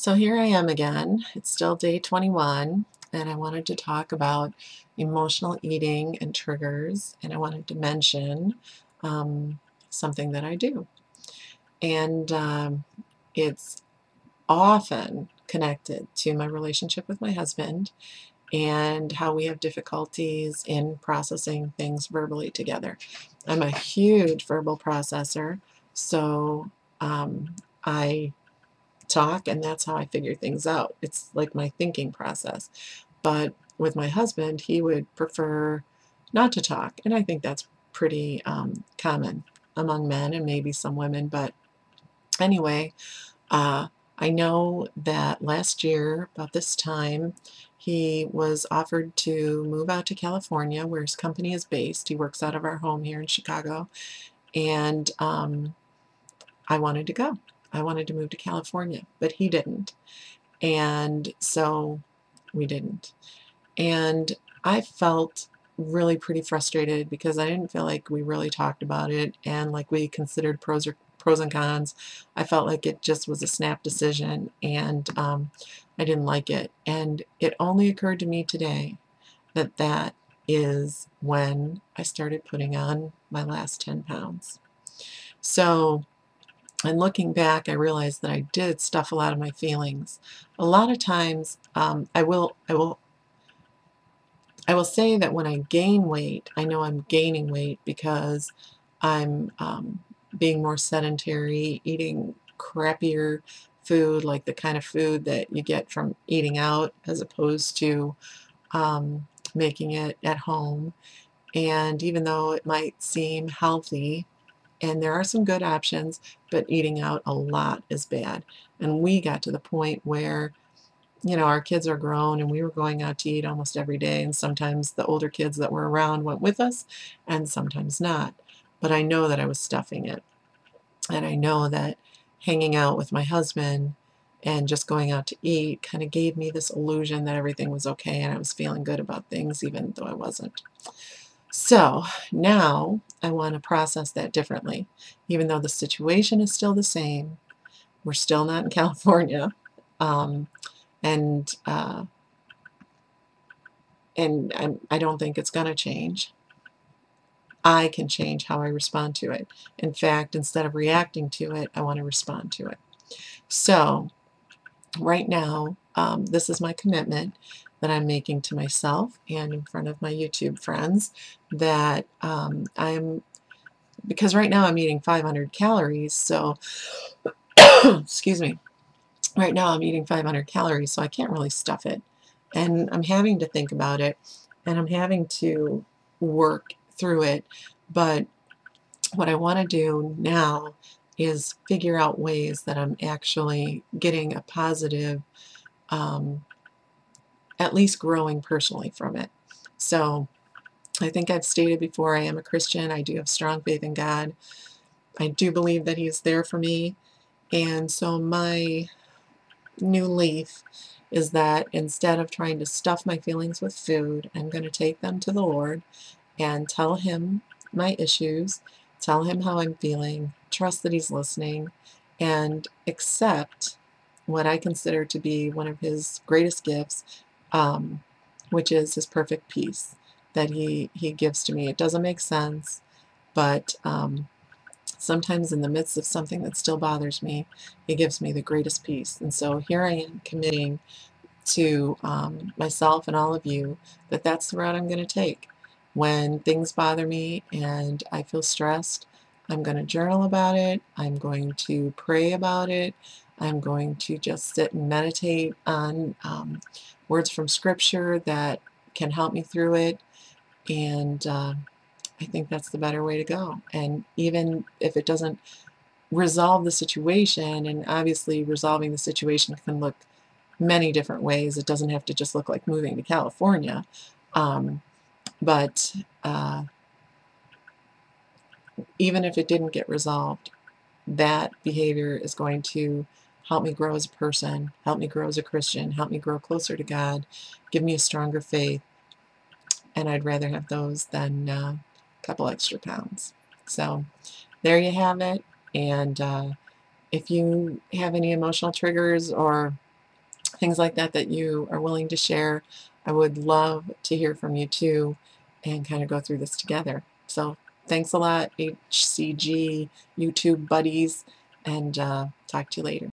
So here I am again. It's still day 21, and I wanted to talk about emotional eating and triggers, and I wanted to mention um, something that I do. And it's often connected to my relationship with my husband and how we have difficulties in processing things verbally together. I'm a huge verbal processor, so I talk, and that's how I figure things out. It's like my thinking process. But with my husband, he would prefer not to talk, and I think that's pretty common among men and maybe some women. But anyway, uh, I know that last year, about this time, he was offered to move out to California, where his company is based. He works out of our home here in Chicago, and I wanted to go. I wanted to move to California, but he didn't. And so we didn't. And I felt really pretty frustrated because I didn't feel like we really talked about it and like we considered pros and cons. I felt like it just was a snap decision, and I didn't like it. And it only occurred to me today that that is when I started putting on my last 10 pounds. So, and looking back, I realized that I did stuff a lot of my feelings. A lot of times, I will say that when I gain weight, I know I'm gaining weight because I'm being more sedentary, eating crappier food, like the kind of food that you get from eating out, as opposed to making it at home. And even though it might seem healthy, and there are some good options, but eating out a lot is bad. And we got to the point where, our kids are grown and we were going out to eat almost every day. And sometimes the older kids that were around went with us and sometimes not. But I know that I was stuffing it. And I know that hanging out with my husband and just going out to eat kind of gave me this illusion that everything was okay and I was feeling good about things, even though I wasn't. So now I want to process that differently. Even though the situation is still the same, we're still not in California, um, and uh, and I don't think it's going to change. I can change how I respond to it. In fact, instead of reacting to it, I want to respond to it. So right now, this is my commitment that I'm making to myself and in front of my YouTube friends, that because right now I'm eating 500 calories, so excuse me. Right now I'm eating 500 calories, so I can't really stuff it. And I'm having to think about it, and I'm having to work through it. But what I want to do now is figure out ways that I'm actually getting a positive, um, at least growing personally from it. So I think I've stated before, I am a Christian. I do have strong faith in God. I do believe that He's there for me. And so my new leaf is that instead of trying to stuff my feelings with food, I'm going to take them to the Lord and tell Him my issues, tell Him how I'm feeling, trust that He's listening, and accept what I consider to be one of His greatest gifts, um, which is His perfect peace that He gives to me. It doesn't make sense, but sometimes in the midst of something that still bothers me, He gives me the greatest peace. And so here I am committing to myself and all of you that that's the route I'm going to take. When things bother me and I feel stressed, I'm going to journal about it. I'm going to pray about it. I'm going to just sit and meditate on words from Scripture that can help me through it. And I think that's the better way to go. And even if it doesn't resolve the situation, and obviously resolving the situation can look many different ways. It doesn't have to just look like moving to California. But even if it didn't get resolved, that behavior is going to help me grow as a person, help me grow as a Christian, help me grow closer to God, give me a stronger faith, and I'd rather have those than a couple extra pounds. So there you have it. And if you have any emotional triggers or things like that that you are willing to share. I would love to hear from you too and kind of go through this together. So thanks a lot, HCG YouTube buddies, and talk to you later.